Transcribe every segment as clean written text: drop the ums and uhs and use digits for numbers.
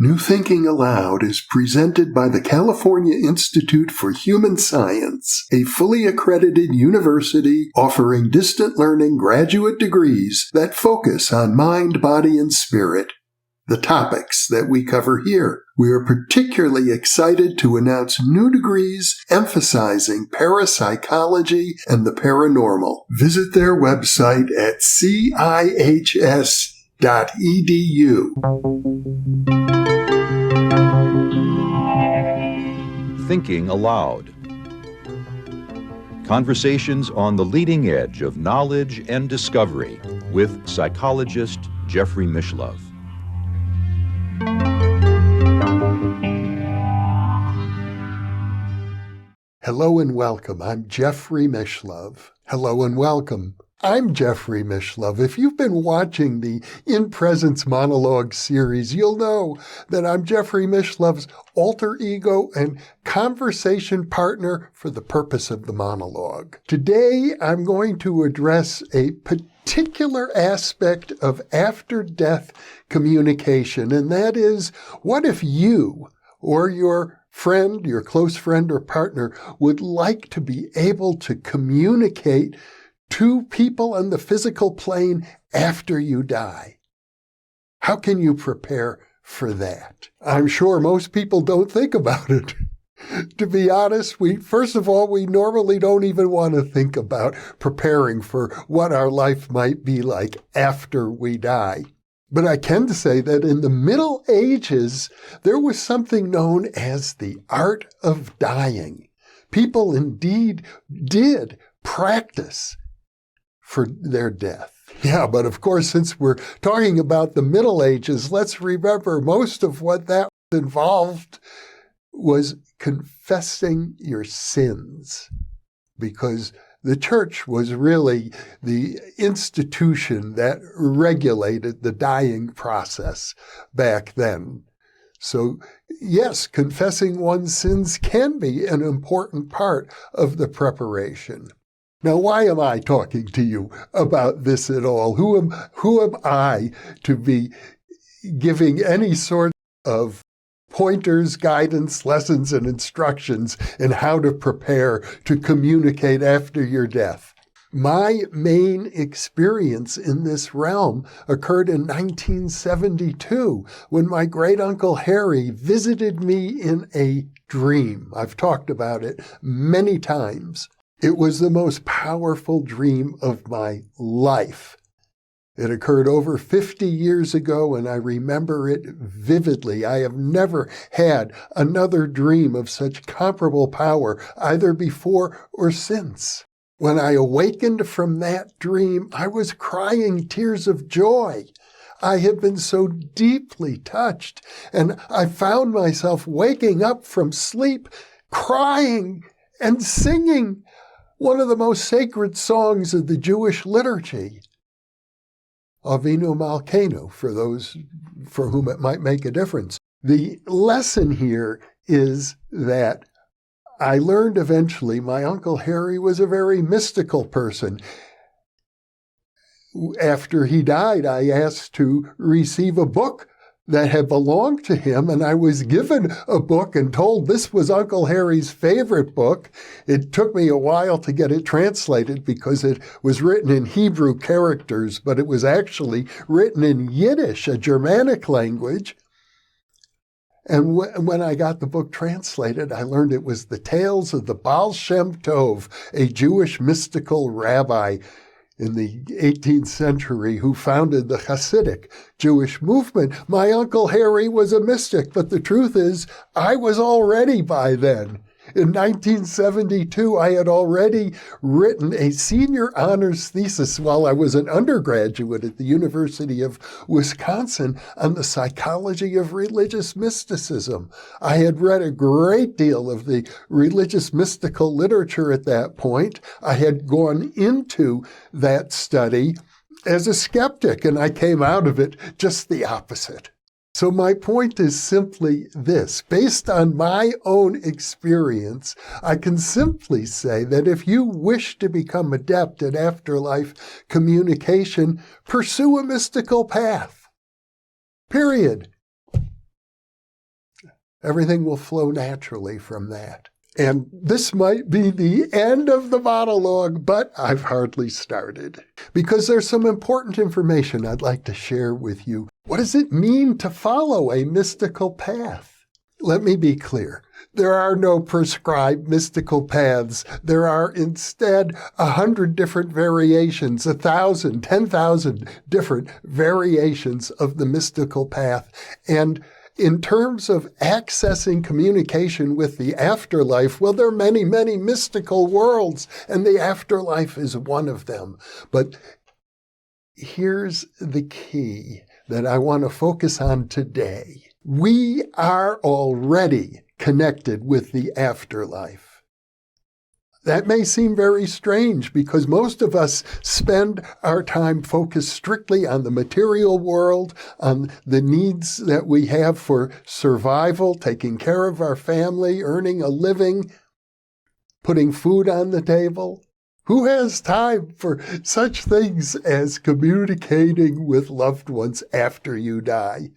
New Thinking Aloud is presented by the California Institute for Human Science, a fully accredited university offering distant learning graduate degrees that focus on mind, body, and spirit. The topics that we cover here. We are particularly excited to announce new degrees emphasizing parapsychology and the paranormal. Visit their website at cihs.edu. Thinking Aloud. Conversations on the leading edge of knowledge and discovery with psychologist Jeffrey Mishlove. Hello and welcome. I'm Jeffrey Mishlove. Hello and welcome. I'm Jeffrey Mishlove. If you've been watching the InPresence monologue series, you'll know that I'm Jeffrey Mishlove's alter ego and conversation partner for the purpose of the monologue. Today, I'm going to address a particular aspect of after-death communication, and that is, what if you or your friend, your close friend or partner would like to be able to communicate to people on the physical plane after you die? How can you prepare for that? I'm sure most people don't think about it. To be honest, first of all, we normally don't even want to think about preparing for what our life might be like after we die. But I can say that in the Middle Ages, there was something known as the art of dying. People indeed did practice for their death. Yeah, but of course, since we're talking about the Middle Ages, let's remember most of what that involved was confessing your sins, because the church was really the institution that regulated the dying process back then. So, yes, confessing one's sins can be an important part of the preparation. Now, why am I talking to you about this at all? Who am I to be giving any sort of pointers, guidance, lessons, and instructions in how to prepare to communicate after your death? My main experience in this realm occurred in 1972 when my great-uncle Harry visited me in a dream. I've talked about it many times. It was the most powerful dream of my life. It occurred over 50 years ago, and I remember it vividly. I have never had another dream of such comparable power, either before or since. When I awakened from that dream, I was crying tears of joy. I had been so deeply touched, and I found myself waking up from sleep, crying and singing one of the most sacred songs of the Jewish liturgy, Avinu Malkeinu, for those for whom it might make a difference. The lesson here is that I learned eventually my Uncle Harry was a very mystical person. After he died, I asked to receive a book that had belonged to him, and I was given a book and told this was Uncle Harry's favorite book. It took me a while to get it translated because it was written in Hebrew characters, but it was actually written in Yiddish, a Germanic language. And when I got the book translated, I learned it was the tales of the Baal Shem Tov, a Jewish mystical rabbi in the 18th century who founded the Hasidic Jewish movement. My Uncle Harry was a mystic, but the truth is, I was already by then. In 1972, I had already written a senior honors thesis while I was an undergraduate at the University of Wisconsin on the psychology of religious mysticism. I had read a great deal of the religious mystical literature at that point. I had gone into that study as a skeptic, and I came out of it just the opposite. So my point is simply this. Based on my own experience, I can simply say that if you wish to become adept at afterlife communication, pursue a mystical path. Period. Everything will flow naturally from that. And this might be the end of the monologue, but I've hardly started, because there's some important information I'd like to share with you. What does it mean to follow a mystical path? Let me be clear. There are no prescribed mystical paths. There are instead 100 different variations, 1,000, 10,000 different variations of the mystical path. And in terms of accessing communication with the afterlife, well, there are many, many mystical worlds, and the afterlife is one of them. But here's the key that I want to focus on today. We are already connected with the afterlife. That may seem very strange because most of us spend our time focused strictly on the material world, on the needs that we have for survival, taking care of our family, earning a living, putting food on the table. Who has time for such things as communicating with loved ones after you die,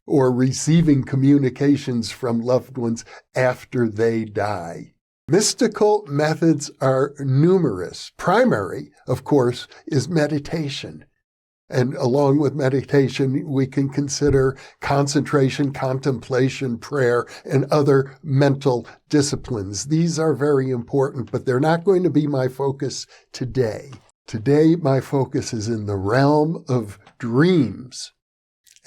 or receiving communications from loved ones after they die? Mystical methods are numerous. Primary, of course, is meditation. And along with meditation, we can consider concentration, contemplation, prayer, and other mental disciplines. These are very important, but they're not going to be my focus today. Today, my focus is in the realm of dreams.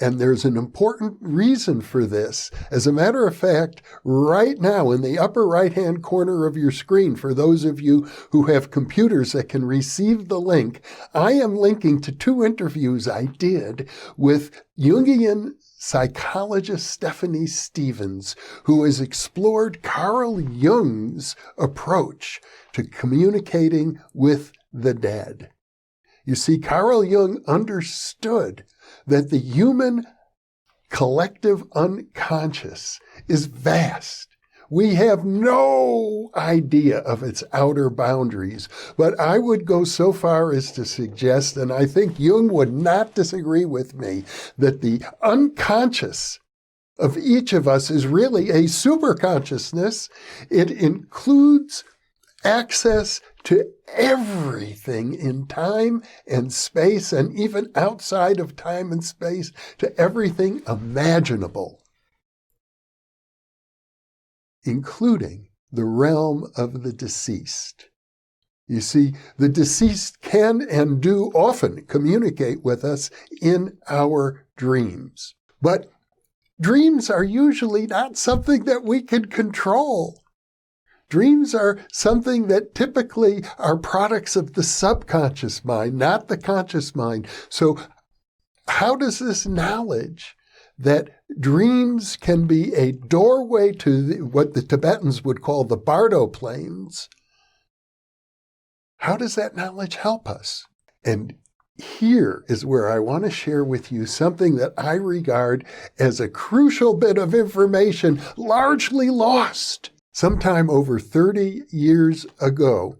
And there's an important reason for this. As a matter of fact, right now in the upper right-hand corner of your screen, for those of you who have computers that can receive the link, I am linking to 2 interviews I did with Jungian psychologist Stephanie Stevens, who has explored Carl Jung's approach to communicating with the dead. You see, Carl Jung understood that the human collective unconscious is vast. We have no idea of its outer boundaries, but I would go so far as to suggest, and I think Jung would not disagree with me, that the unconscious of each of us is really a superconsciousness. It includes access to everything in time and space, and even outside of time and space, to everything imaginable, including the realm of the deceased. You see, the deceased can and do often communicate with us in our dreams. But dreams are usually not something that we can control. Dreams are something that typically are products of the subconscious mind, not the conscious mind. So how does this knowledge that dreams can be a doorway to what the Tibetans would call the Bardo plains, how does that knowledge help us? And here is where I want to share with you something that I regard as a crucial bit of information largely lost. Sometime over 30 years ago,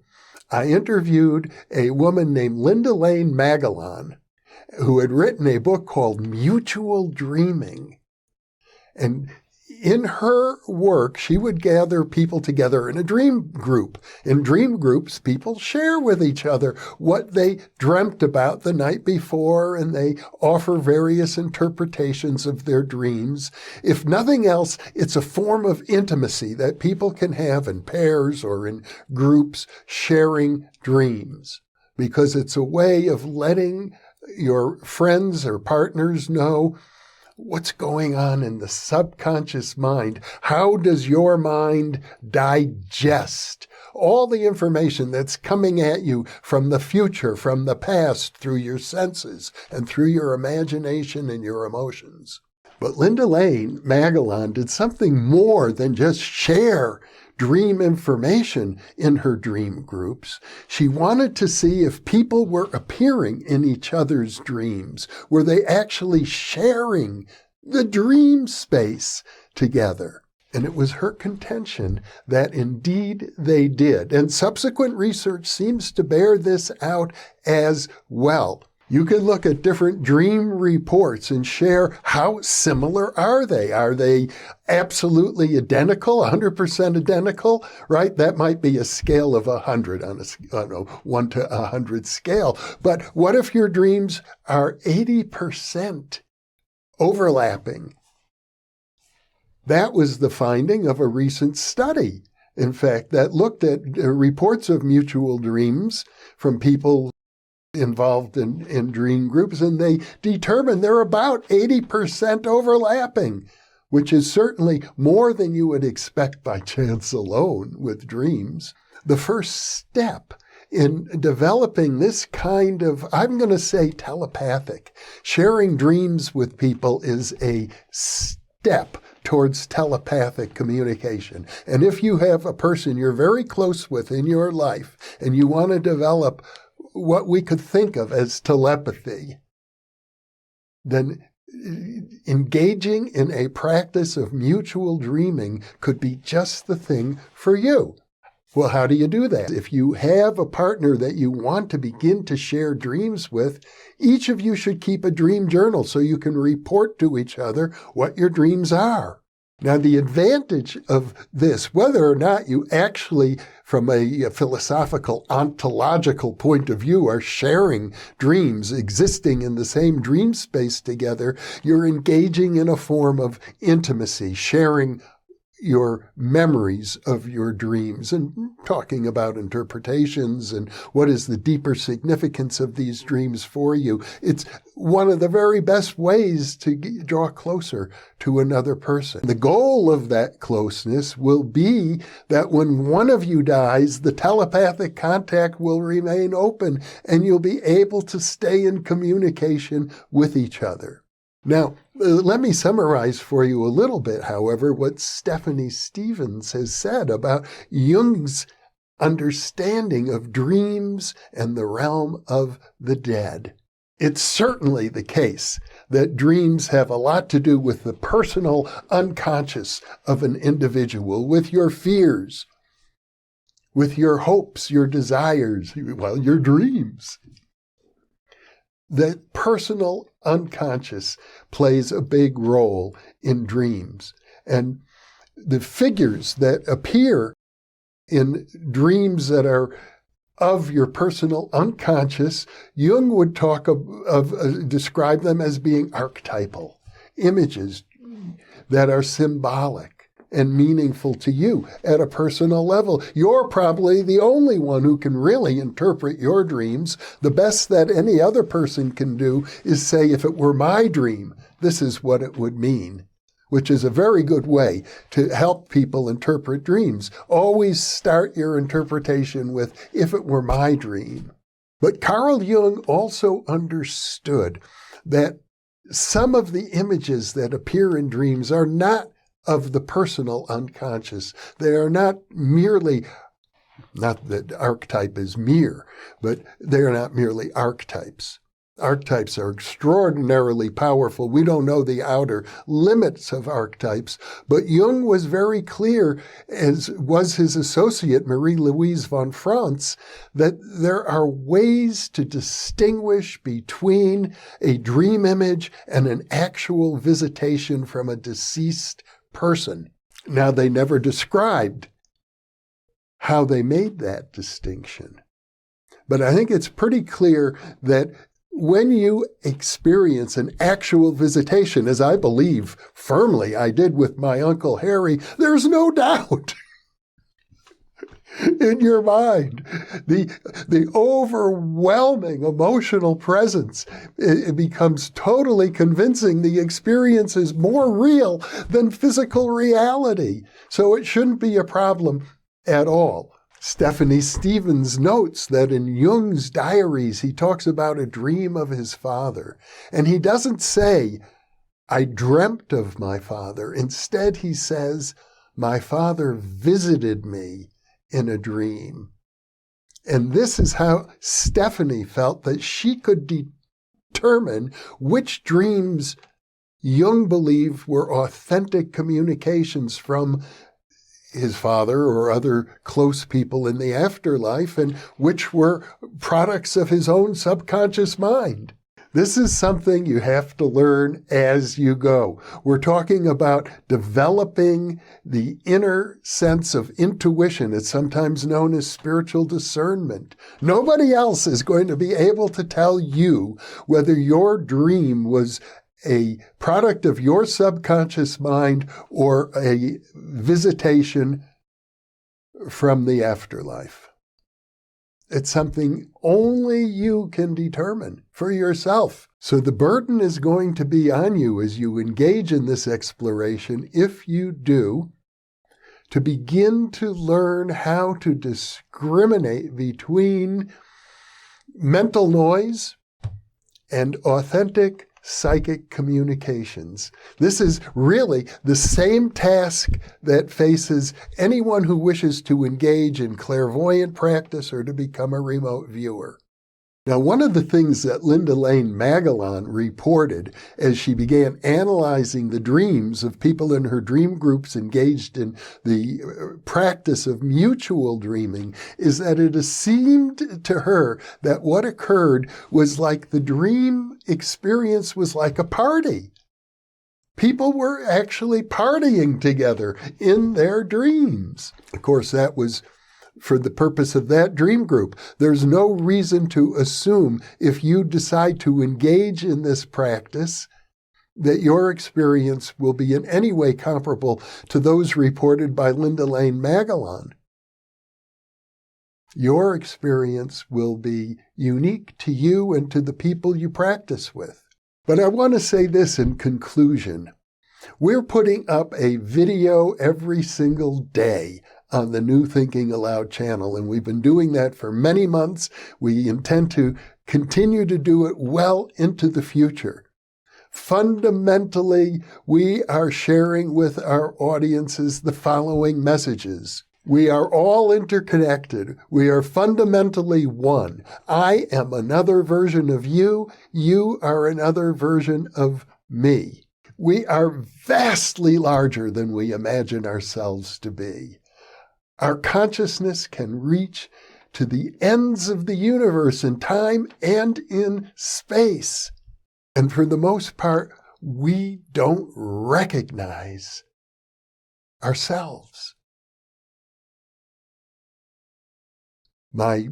I interviewed a woman named Linda Lane Magellan, who had written a book called Mutual Dreaming. And in her work, she would gather people together in a dream group. In dream groups, people share with each other what they dreamt about the night before, and they offer various interpretations of their dreams. If nothing else, it's a form of intimacy that people can have in pairs or in groups, sharing dreams, because it's a way of letting your friends or partners know what's going on in the subconscious mind. How does your mind digest all the information that's coming at you from the future, from the past, through your senses and through your imagination and your emotions? But Linda Lane Magellan did something more than just share dream information in her dream groups. She wanted to see if people were appearing in each other's dreams. Were they actually sharing the dream space together? And it was her contention that indeed they did. And subsequent research seems to bear this out as well. You can look at different dream reports and share how similar are they? Are they absolutely identical, 100% identical, right? That might be a scale of 100 on a 1 to 100 scale. But what if your dreams are 80% overlapping? That was the finding of a recent study, in fact, that looked at reports of mutual dreams from people involved in dream groups, and they determined they're about 80% overlapping, which is certainly more than you would expect by chance alone with dreams. The first step in developing this kind of, I'm going to say telepathic, sharing dreams with people is a step towards telepathic communication. And if you have a person you're very close with in your life and you want to develop what we could think of as telepathy, then engaging in a practice of mutual dreaming could be just the thing for you. Well, how do you do that? If you have a partner that you want to begin to share dreams with, each of you should keep a dream journal so you can report to each other what your dreams are. Now, the advantage of this, whether or not you actually, from a philosophical, ontological point of view, are sharing dreams, existing in the same dream space together, you're engaging in a form of intimacy, sharing your memories of your dreams and talking about interpretations and what is the deeper significance of these dreams for you. It's one of the very best ways to draw closer to another person. The goal of that closeness will be that when one of you dies, the telepathic contact will remain open and you'll be able to stay in communication with each other. Now, let me summarize for you a little bit, however, what Stephanie Stevens has said about Jung's understanding of dreams and the realm of the dead. It's certainly the case that dreams have a lot to do with the personal unconscious of an individual, with your fears, with your hopes, your desires, well, your dreams. The personal unconscious plays a big role in dreams. And the figures that appear in dreams that are of your personal unconscious, Jung would talk describe them as being archetypal images that are symbolic and meaningful to you at a personal level. You're probably the only one who can really interpret your dreams. The best that any other person can do is say, if it were my dream, this is what it would mean, which is a very good way to help people interpret dreams. Always start your interpretation with, if it were my dream. But Carl Jung also understood that some of the images that appear in dreams are not of the personal unconscious. They are not merely, not that archetype is mere, but they are not merely archetypes. Archetypes are extraordinarily powerful. We don't know the outer limits of archetypes, but Jung was very clear, as was his associate Marie-Louise von Franz, that there are ways to distinguish between a dream image and an actual visitation from a deceased person. Now, they never described how they made that distinction, but I think it's pretty clear that when you experience an actual visitation, as I believe firmly I did with my Uncle Harry, there's no doubt in your mind. The overwhelming emotional presence, it becomes totally convincing. The experience is more real than physical reality. So it shouldn't be a problem at all. Stephanie Stevens notes that in Jung's diaries, he talks about a dream of his father. And he doesn't say, I dreamt of my father. Instead, he says, my father visited me in a dream. And this is how Stephanie felt that she could determine which dreams Jung believed were authentic communications from his father or other close people in the afterlife, and which were products of his own subconscious mind. This is something you have to learn as you go. We're talking about developing the inner sense of intuition. It's sometimes known as spiritual discernment. Nobody else is going to be able to tell you whether your dream was a product of your subconscious mind or a visitation from the afterlife. It's something only you can determine for yourself. So the burden is going to be on you as you engage in this exploration, if you do, to begin to learn how to discriminate between mental noise and authentic psychic communications. This is really the same task that faces anyone who wishes to engage in clairvoyant practice or to become a remote viewer. Now, one of the things that Linda Lane Magallon reported as she began analyzing the dreams of people in her dream groups engaged in the practice of mutual dreaming is that it seemed to her that what occurred was like the dream experience was like a party. People were actually partying together in their dreams. Of course, that was for the purpose of that dream group. There's no reason to assume if you decide to engage in this practice that your experience will be in any way comparable to those reported by Linda Lane Magallon. Your experience will be unique to you and to the people you practice with. But I want to say this in conclusion. We're putting up a video every single day on the New Thinking Aloud channel, and we've been doing that for many months. We intend to continue to do it well into the future. Fundamentally, we are sharing with our audiences the following messages. We are all interconnected. We are fundamentally one. I am another version of you. You are another version of me. We are vastly larger than we imagine ourselves to be. Our consciousness can reach to the ends of the universe in time and in space. And for the most part, we don't recognize ourselves. My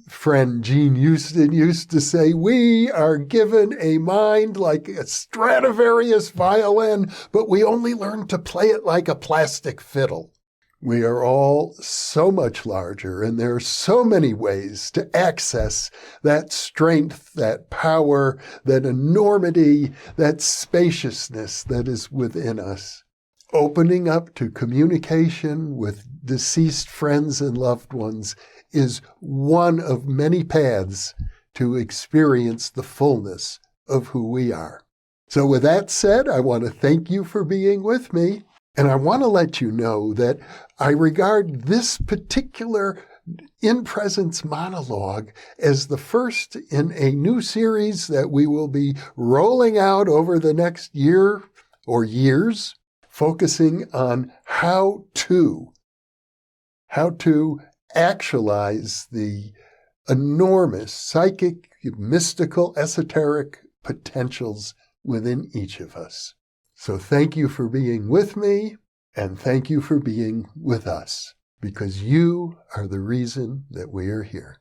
friend Gene Houston used to say, we are given a mind like a Stradivarius violin, but we only learn to play it like a plastic fiddle. We are all so much larger, and there are so many ways to access that strength, that power, that enormity, that spaciousness that is within us. Opening up to communication with deceased friends and loved ones is one of many paths to experience the fullness of who we are. So with that said, I want to thank you for being with me. And I want to let you know that I regard this particular InPresence monologue as the first in a new series that we will be rolling out over the next year or years, focusing on how to actualize the enormous psychic, mystical, esoteric potentials within each of us. So thank you for being with me, and thank you for being with us, because you are the reason that we are here.